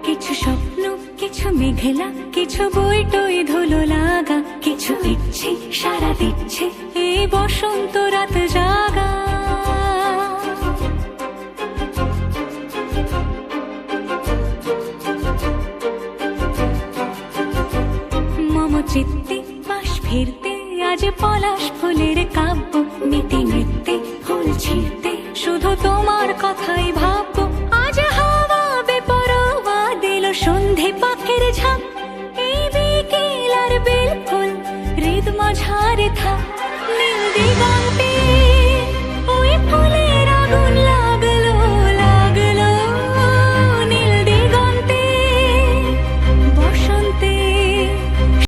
কিছু স্বপ্ন, কিছু মেঘলা, কিছু বই টই ধুলো লাগা, কিছু ইচ্ছে সারা দিচ্ছে এই বসন্ত রাত জাগা। মম চিত্তে পাশ ফিরতে আজ পলাশ ফুলের কাব্য, নীতি নৃত্যে ফুল ছিঁড়তে শুধু তোমার কথাই ভাববো। আজ হাওয়া বেপরোয়া দিল সন্ধে পাখের ঝাঁক, এই বিকেল আর বেল ফুল হৃদ মাঝারে থাক।